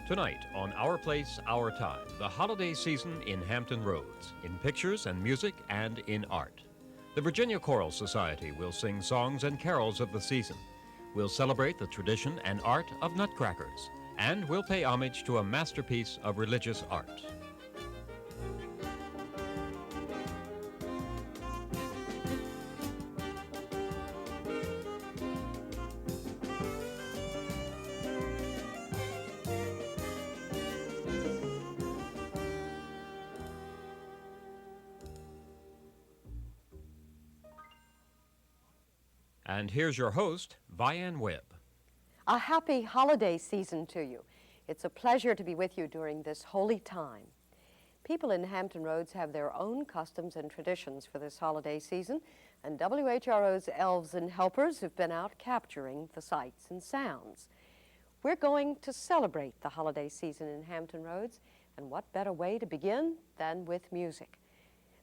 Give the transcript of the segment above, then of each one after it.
Tonight on Our Place, Our Time, the holiday season in Hampton Roads, in pictures and music and in art. The Virginia Choral Society will sing songs and carols of the season. We'll celebrate the tradition and art of nutcrackers, and we'll pay homage to a masterpiece of religious art. And here's your host, Vianne Webb. A happy holiday season to you. It's a pleasure to be with you during this holy time. People in Hampton Roads have their own customs and traditions for this holiday season, and WHRO's elves and helpers have been out capturing the sights and sounds. We're going to celebrate the holiday season in Hampton Roads, and what better way to begin than with music?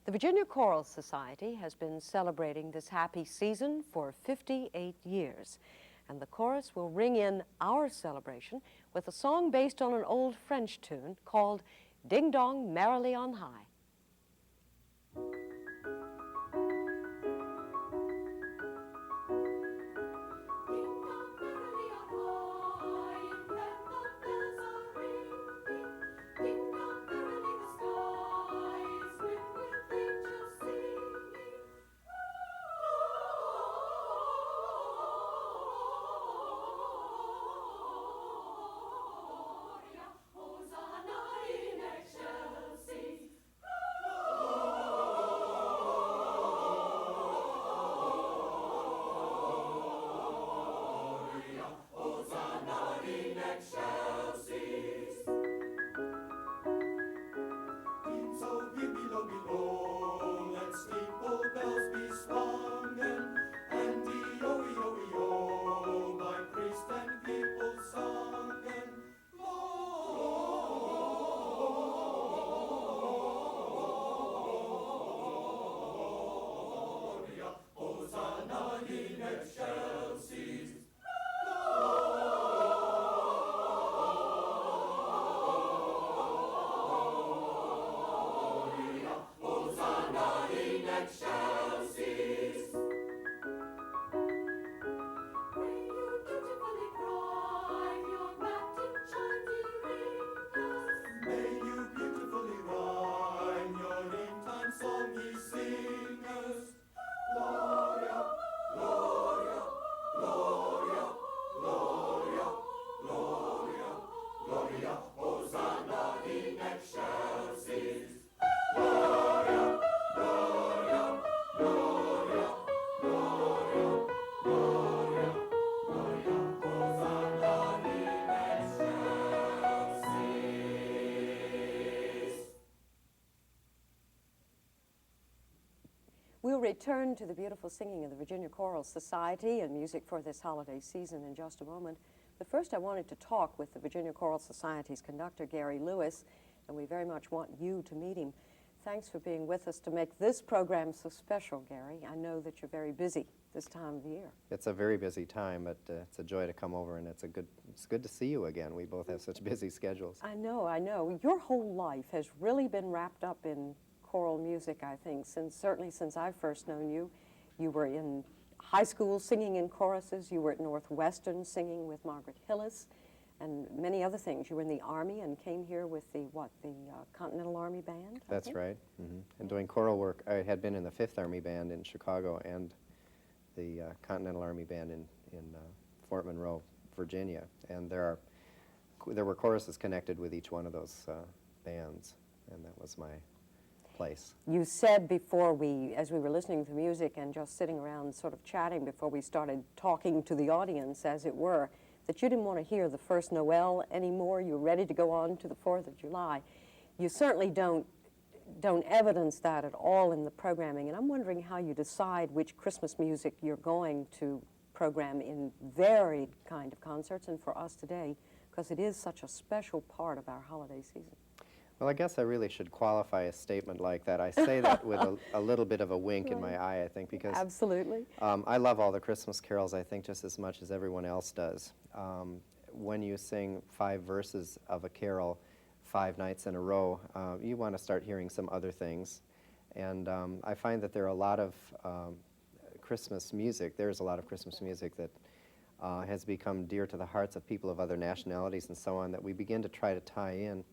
The Virginia Choral Society has been celebrating this happy season for 58 years, and the chorus will ring in our celebration with a song based on an old French tune called Ding Dong Merrily on High. We'll return to the beautiful singing of the Virginia Choral Society and music for this holiday season in just a moment. But first I wanted to talk with the Virginia Choral Society's conductor, Gary Lewis, and we very much want you to meet him. Thanks for being with us to make this program so special, Gary. I know that you're very busy this time of the year. It's a very busy time, but it's a joy to come over, and it's good to see you again. We both have such busy schedules. I know. Your whole life has really been wrapped up in choral music, I think, certainly since I've first known you. You were in high school singing in choruses, you were at Northwestern singing with Margaret Hillis, and many other things. You were in the Army and came here with the Continental Army Band? That's right. Mm-hmm. And doing choral work. I had been in the 5th Army Band in Chicago and the Continental Army Band in Fort Monroe, Virginia. And there were choruses connected with each one of those bands, and that was my place. You said before as we were listening to music and just sitting around sort of chatting before we started talking to the audience, as it were, that you didn't want to hear the first Noel anymore. You were ready to go on to the 4th of July. You certainly don't evidence that at all in the programming, and I'm wondering how you decide which Christmas music you're going to program in varied kind of concerts, and for us today, because it is such a special part of our holiday season. Well, I guess I really should qualify a statement like that. I say that with a little bit of a wink in my eye, I think, because absolutely. I love all the Christmas carols, I think, just as much as everyone else does. when you sing 5 verses of a carol 5 nights in a row, you want to start hearing some other things. And I find that there are a lot of Christmas music. There's a lot of Christmas music that has become dear to the hearts of people of other nationalities and so on, that we begin to try to tie in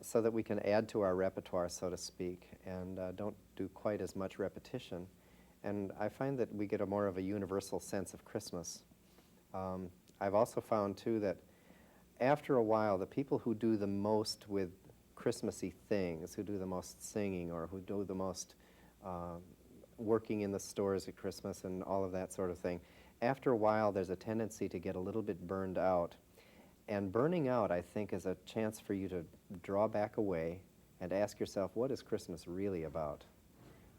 so that we can add to our repertoire, so to speak, and don't do quite as much repetition. And I find that we get a more of a universal sense of Christmas. I've also found, too, that after a while, the people who do the most with Christmassy things, who do the most singing or who do the most working in the stores at Christmas and all of that sort of thing, after a while there's a tendency to get a little bit burned out. And burning out, I think, is a chance for you to draw back away and ask yourself, what is Christmas really about?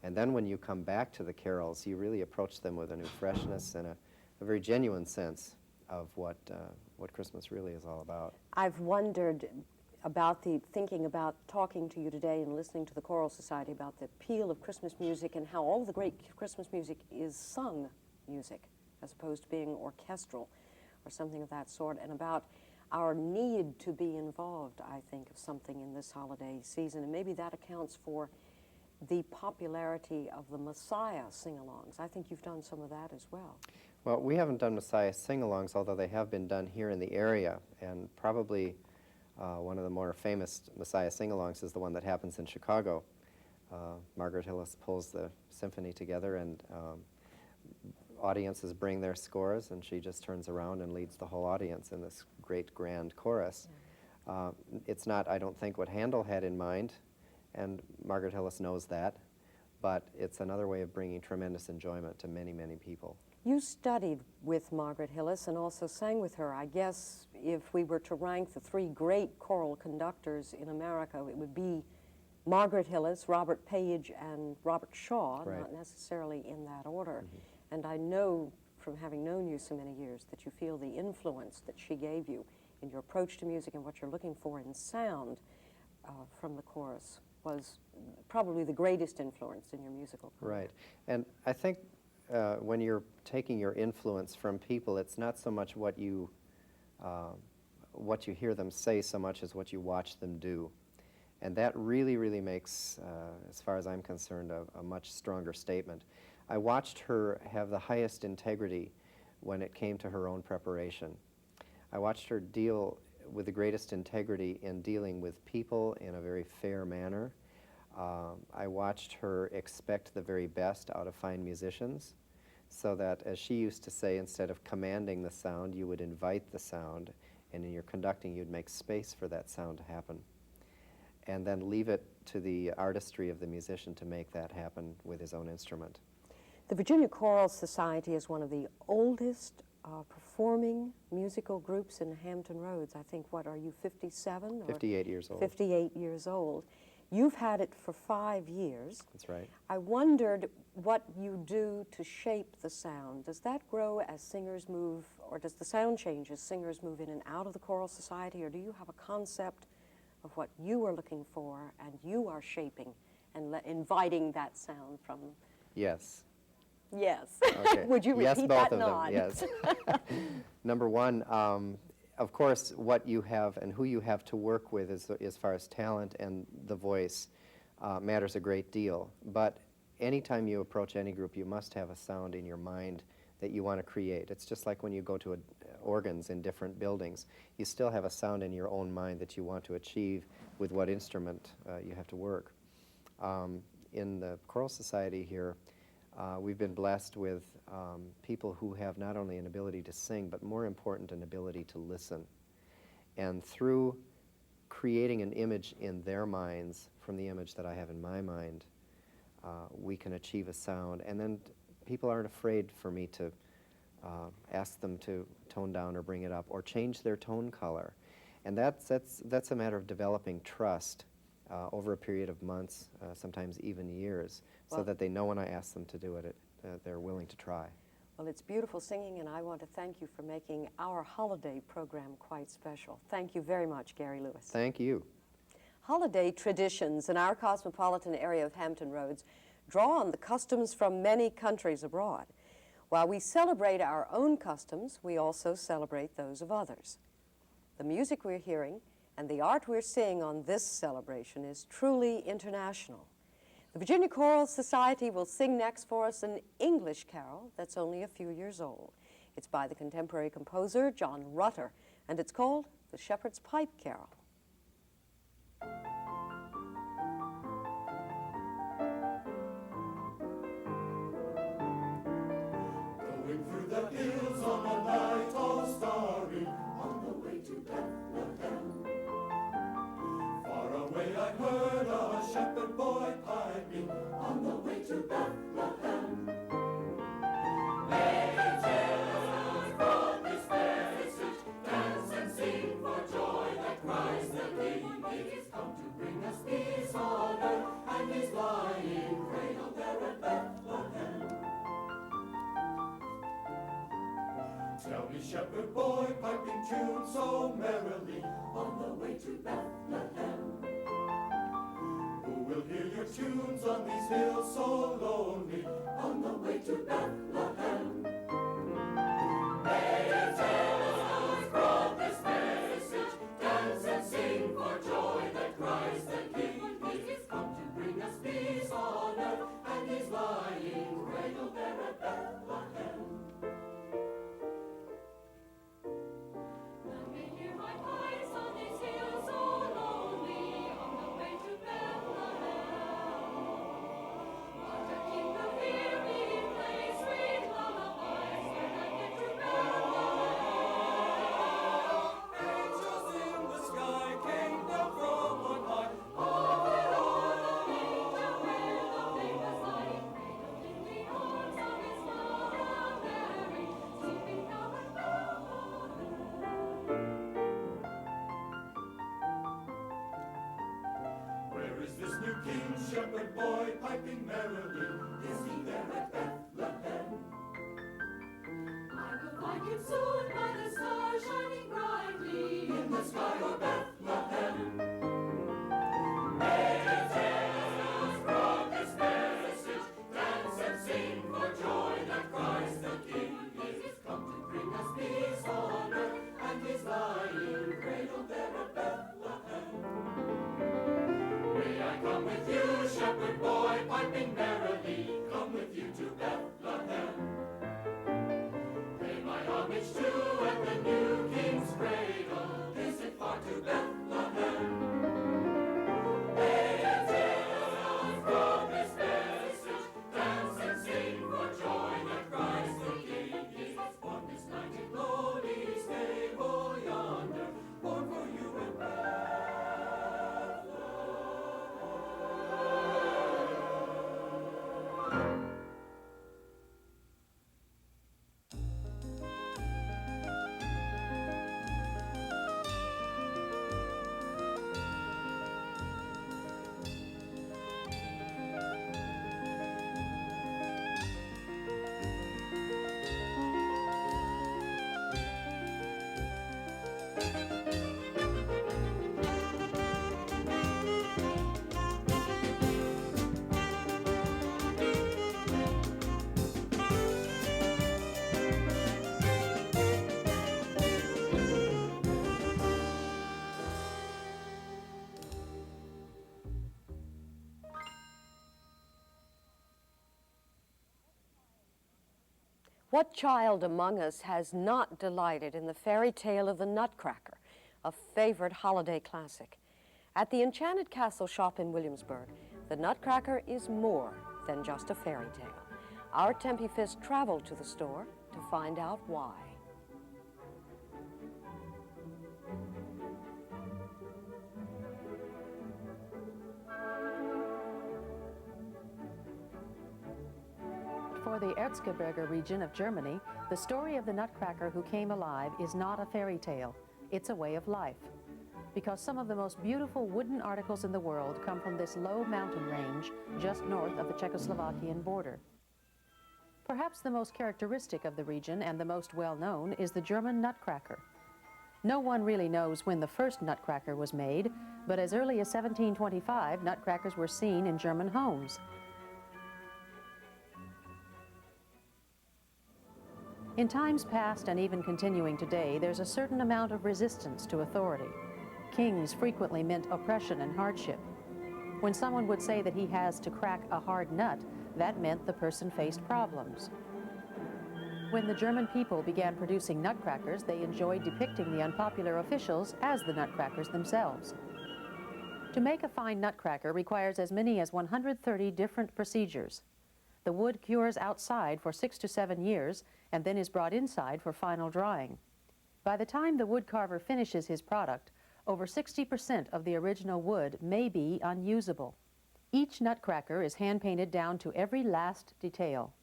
And then when you come back to the carols, you really approach them with a new freshness and a very genuine sense of what Christmas really is all about. I've wondered about thinking about talking to you today and listening to the Choral Society about the appeal of Christmas music and how all the great Christmas music is sung music as opposed to being orchestral or something of that sort, and about our need to be involved, I think, of something in this holiday season. And maybe that accounts for the popularity of the Messiah sing-alongs. I think you've done some of that as well. Well, we haven't done Messiah sing-alongs, although they have been done here in the area, and probably one of the more famous Messiah sing-alongs is the one that happens in Chicago. Margaret Hillis pulls the symphony together, and audiences bring their scores, and she just turns around and leads the whole audience in this great grand chorus. It's not, I don't think, what Handel had in mind, and Margaret Hillis knows that, but it's another way of bringing tremendous enjoyment to many, many people. You studied with Margaret Hillis and also sang with her. I guess if we were to rank the 3 great choral conductors in America, it would be Margaret Hillis, Robert Page, and Robert Shaw, Right. Not necessarily in that order. Mm-hmm. And I know from having known you so many years that you feel the influence that she gave you in your approach to music and what you're looking for in sound from the chorus was probably the greatest influence in your musical career. Right. And I think when you're taking your influence from people, it's not so much what you hear them say so much as what you watch them do. And that really, really makes, as far as I'm concerned, a much stronger statement. I watched her have the highest integrity when it came to her own preparation. I watched her deal with the greatest integrity in dealing with people in a very fair manner. I watched her expect the very best out of fine musicians, so that, as she used to say, instead of commanding the sound, you would invite the sound, and in your conducting, you'd make space for that sound to happen. And then leave it to the artistry of the musician to make that happen with his own instrument. The Virginia Choral Society is one of the oldest performing musical groups in Hampton Roads. I think, what, are you 57? 58 years old. 58 years old. You've had it for 5 years. That's right. I wondered what you do to shape the sound. Does that grow as singers move, or does the sound change as singers move in and out of the Choral Society, or do you have a concept of what you are looking for and you are shaping and inviting that sound from? Yes. Yes. Okay. Would you repeat yes, both that of nod? them, yes. Number one, of course, what you have and who you have to work with as far as talent and the voice matters a great deal. But anytime you approach any group, you must have a sound in your mind that you want to create. It's just like when you go to organs in different buildings. You still have a sound in your own mind that you want to achieve with what instrument you have to work. In the Choral Society here, we've been blessed with people who have not only an ability to sing, but more important, an ability to listen. And through creating an image in their minds from the image that I have in my mind, we can achieve a sound. And then people aren't afraid for me to ask them to tone down or bring it up or change their tone color. And that's a matter of developing trust over a period of months, sometimes even years, so that they know when I ask them to do it, they're willing to try. Well, it's beautiful singing, and I want to thank you for making our holiday program quite special. Thank you very much, Gary Lewis. Thank you. Holiday traditions in our cosmopolitan area of Hampton Roads draw on the customs from many countries abroad. While we celebrate our own customs, we also celebrate those of others. The music we're hearing and the art we're seeing on this celebration is truly international. The Virginia Choral Society will sing next for us an English carol that's only a few years old. It's by the contemporary composer John Rutter, and it's called The Shepherd's Pipe Carol. Going through the hills on a night all starry, on the way to Bethlehem. Far away I heard a shepherd boy piping, on the way to Bethlehem. Angels brought this message, dance and sing for joy that Christ the King is come to bring us peace on earth, and He's lying cradled there at Bethlehem. Tell me, shepherd boy, piping tune so merrily, on the way to Bethlehem. Who will hear your tunes on these hills so lonely, on the way to Bethlehem? Angels brought this message, dance and sing for joy that Christ the King is come to bring us peace on earth, and He's lying cradled there at Bethlehem. Let me hear my voice on these hills so lonely, on the way to Bethlehem. What a king will hear me play sweet lullabies when I get to Bethlehem. Angels in the sky came down from on high, over all the angel where the famous light, cradled in the arms of His mother Mary, sleeping now at Bethlehem. Where is this new king, shepherd boy, piping merrily? Is he there at Bethlehem? I will find him soon by the star shining brightly in the sky of Bethlehem. Angels brought this message, dance and sing for joy that Christ the King is come to bring us peace on earth, and He's lying cradled there at Bethlehem. May I come with you, shepherd boy, piping merrily, come with you to Bethlehem. Pay my homage to at the new King's cradle, is it far to Bethlehem? Angels brought this message, dance and sing for joy that Christ the King is born this night in lowly stable yonder, born for you in Bethlehem. What child among us has not delighted in the fairy tale of the Nutcracker, a favorite holiday classic? At the Enchanted Castle shop in Williamsburg, the Nutcracker is more than just a fairy tale. Our Tempe Fist traveled to the store to find out why. For the Erzgebirge region of Germany, the story of the Nutcracker who came alive is not a fairy tale. It's a way of life. Because some of the most beautiful wooden articles in the world come from this low mountain range just north of the Czechoslovakian border. Perhaps the most characteristic of the region and the most well-known is the German Nutcracker. No one really knows when the first Nutcracker was made, but as early as 1725, Nutcrackers were seen in German homes. In times past and even continuing today, there's a certain amount of resistance to authority. Kings frequently meant oppression and hardship. When someone would say that he has to crack a hard nut, that meant the person faced problems. When the German people began producing nutcrackers, they enjoyed depicting the unpopular officials as the nutcrackers themselves. To make a fine nutcracker requires as many as 130 different procedures. The wood cures outside for 6 to 7 years and then is brought inside for final drying. By the time the woodcarver finishes his product, over 60% of the original wood may be unusable. Each nutcracker is hand-painted down to every last detail.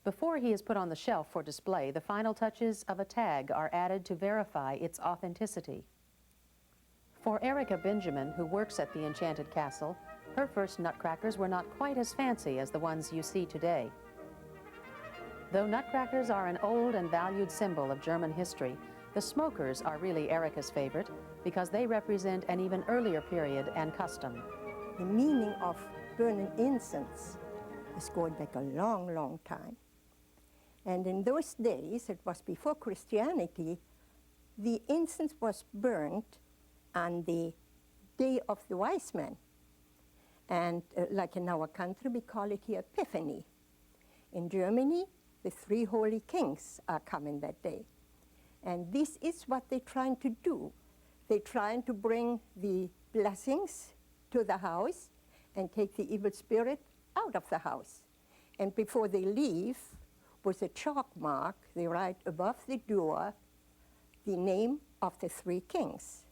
Before he is put on the shelf for display, the final touches of a tag are added to verify its authenticity. For Erica Benjamin, who works at the Enchanted Castle, her first nutcrackers were not quite as fancy as the ones you see today. Though nutcrackers are an old and valued symbol of German history, the smokers are really Erica's favorite because they represent an even earlier period and custom. The meaning of burning incense is going back a long, long time. And in those days, it was before Christianity, the incense was burnt on the day of the wise men. And like in our country, we call it here Epiphany. In Germany, the 3 holy kings are coming that day. And this is what they're trying to do. They're trying to bring the blessings to the house and take the evil spirit out of the house. And before they leave, with a chalk mark, they write above the door the name of the 3 kings.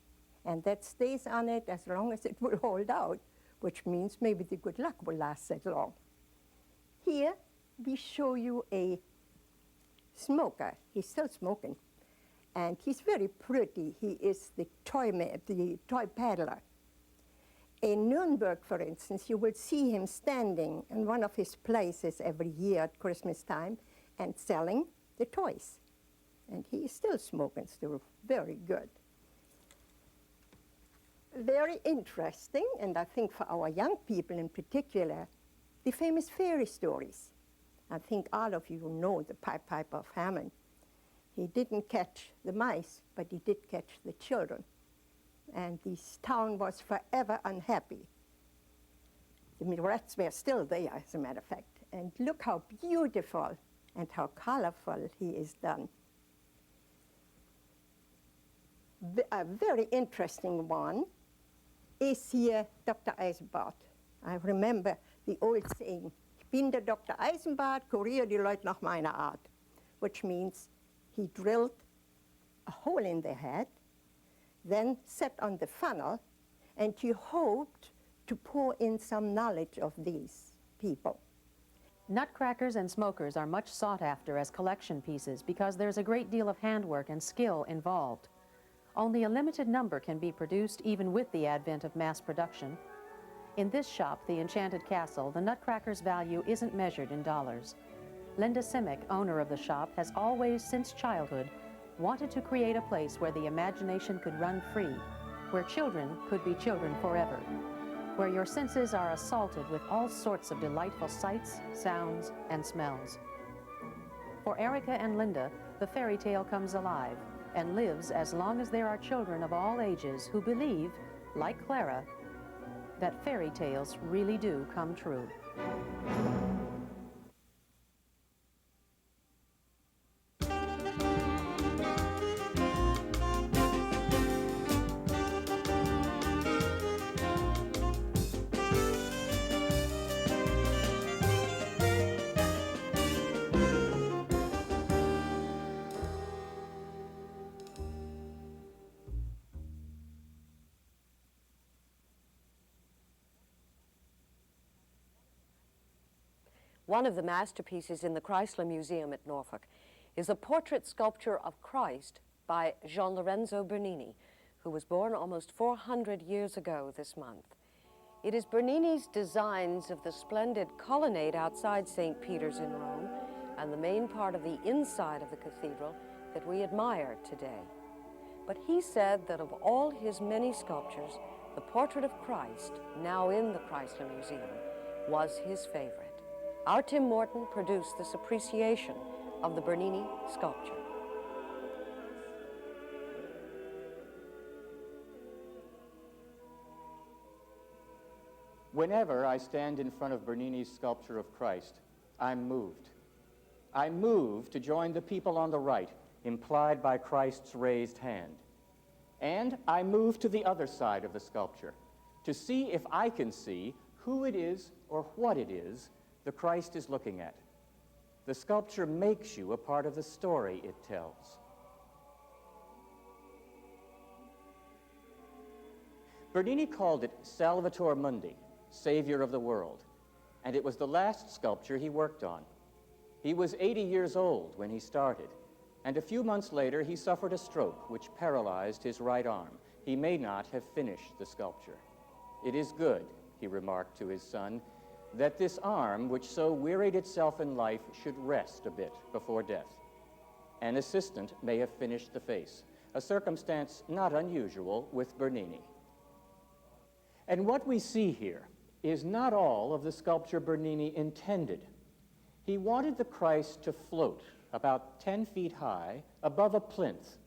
And that stays on it as long as it will hold out, which means maybe the good luck will last that long. Here, we show you a smoker. He's still smoking. And he's very pretty. He is the toy peddler. In Nuremberg, for instance, you will see him standing in one of his places every year at Christmas time and selling the toys. And he is still smoking, still very good. Very interesting, and I think for our young people in particular, the famous fairy stories. I think all of you know the Pied Piper of Hammond. He didn't catch the mice, but he did catch the children. And this town was forever unhappy. The rats were still there, as a matter of fact. And look how beautiful and how colorful he is done. A very interesting one is here Dr. Eisenbart. I remember the old saying, ich bin der Dr. Eisenbart, kuriere die Leute nach meiner Art, which means he drilled a hole in their head, then set on the funnel, and he hoped to pour in some knowledge of these people. Nutcrackers and smokers are much sought after as collection pieces because there's a great deal of handwork and skill involved. Only a limited number can be produced even with the advent of mass production. In this shop, the Enchanted Castle, the nutcracker's value isn't measured in dollars. Linda Simic, owner of the shop, has always, since childhood, wanted to create a place where the imagination could run free, where children could be children forever, where your senses are assaulted with all sorts of delightful sights, sounds, and smells. For Erica and Linda, the fairy tale comes alive and lives as long as there are children of all ages who believe, like Clara, that fairy tales really do come true. One of the masterpieces in the Chrysler Museum at Norfolk is a portrait sculpture of Christ by Gian Lorenzo Bernini, who was born almost 400 years ago this month. It is Bernini's designs of the splendid colonnade outside St. Peter's in Rome and the main part of the inside of the cathedral that we admire today. But he said that of all his many sculptures, the portrait of Christ, now in the Chrysler Museum, was his favorite. Our Tim Morton produced this appreciation of the Bernini sculpture. Whenever I stand in front of Bernini's sculpture of Christ, I'm moved. I'm moved to join the people on the right, implied by Christ's raised hand. And I move to the other side of the sculpture, to see if I can see who it is or what it is the Christ is looking at. The sculpture makes you a part of the story it tells. Bernini called it Salvator Mundi, Savior of the world, and it was the last sculpture he worked on. He was 80 years old when he started, and a few months later he suffered a stroke which paralyzed his right arm. He may not have finished the sculpture. It is good, he remarked to his son, that this arm, which so wearied itself in life, should rest a bit before death. An assistant may have finished the face, a circumstance not unusual with Bernini. And what we see here is not all of the sculpture Bernini intended. He wanted the Christ to float about 10 feet high above a plinth,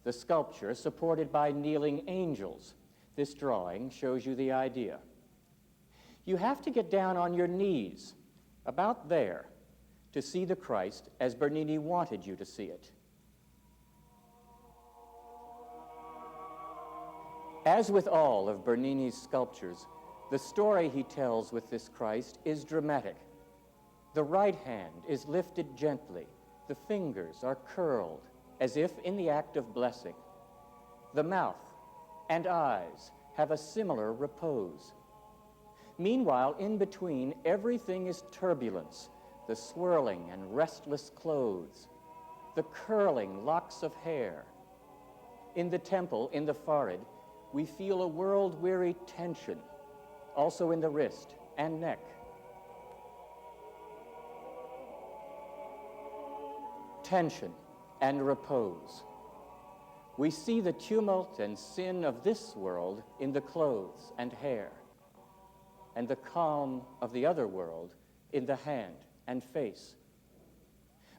the sculpture supported by kneeling angels. This drawing shows you the idea. You have to get down on your knees, about there, to see the Christ as Bernini wanted you to see it. As with all of Bernini's sculptures, the story he tells with this Christ is dramatic. The right hand is lifted gently. The fingers are curled, as if in the act of blessing. The mouth and eyes have a similar repose. Meanwhile, in between, everything is turbulence, the swirling and restless clothes, the curling locks of hair. In the temple, in the forehead, we feel a world-weary tension, also in the wrist and neck. Tension and repose. We see the tumult and sin of this world in the clothes and hair, and the calm of the other world in the hand and face.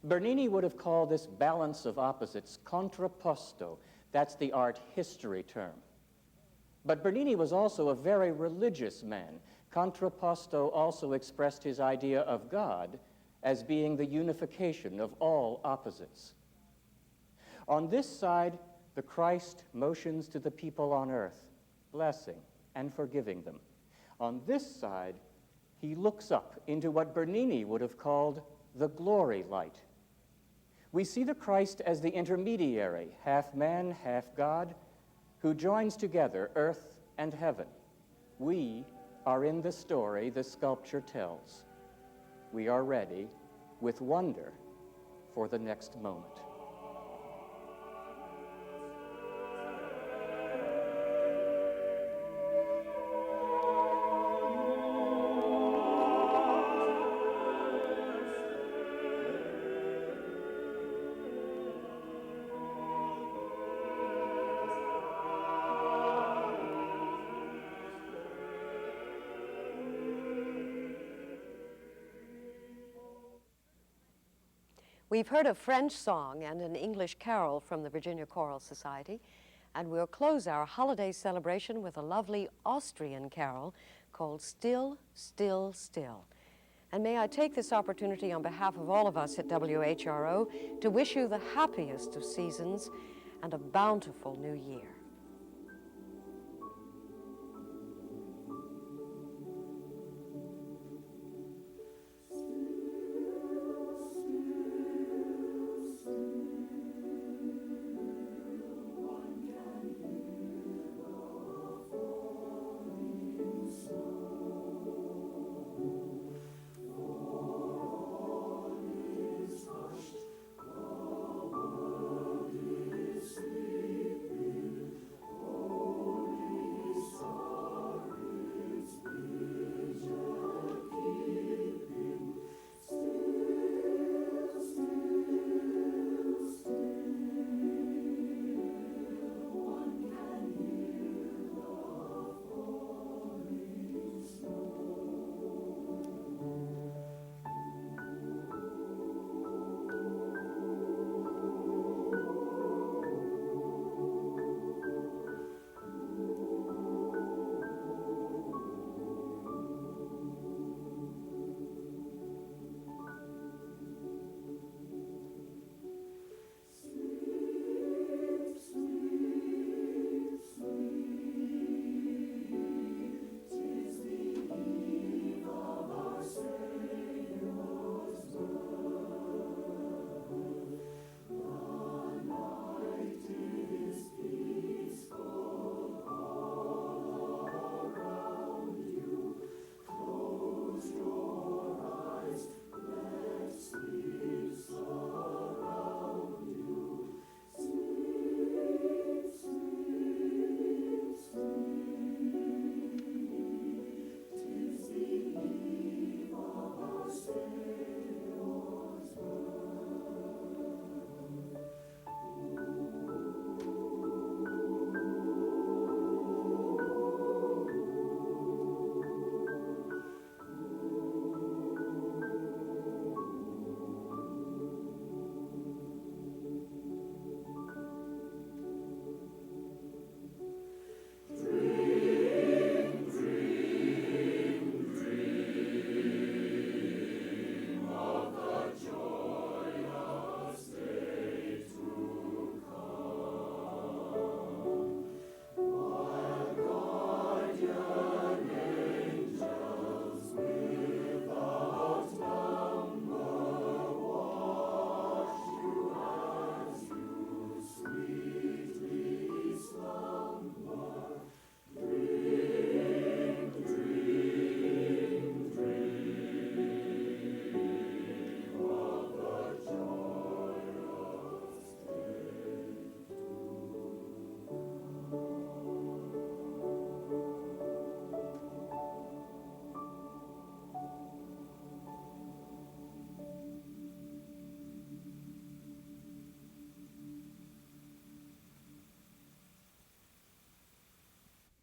Bernini would have called this balance of opposites contrapposto. That's the art history term. But Bernini was also a very religious man. Contrapposto also expressed his idea of God as being the unification of all opposites. On this side, the Christ motions to the people on earth, blessing and forgiving them. On this side, he looks up into what Bernini would have called the glory light. We see the Christ as the intermediary, half man, half God, who joins together earth and heaven. We are in the story the sculpture tells. We are ready with wonder for the next moment. We've heard a French song and an English carol from the Virginia Choral Society, and we'll close our holiday celebration with a lovely Austrian carol called Still, Still, Still. And may I take this opportunity on behalf of all of us at WHRO to wish you the happiest of seasons and a bountiful new year.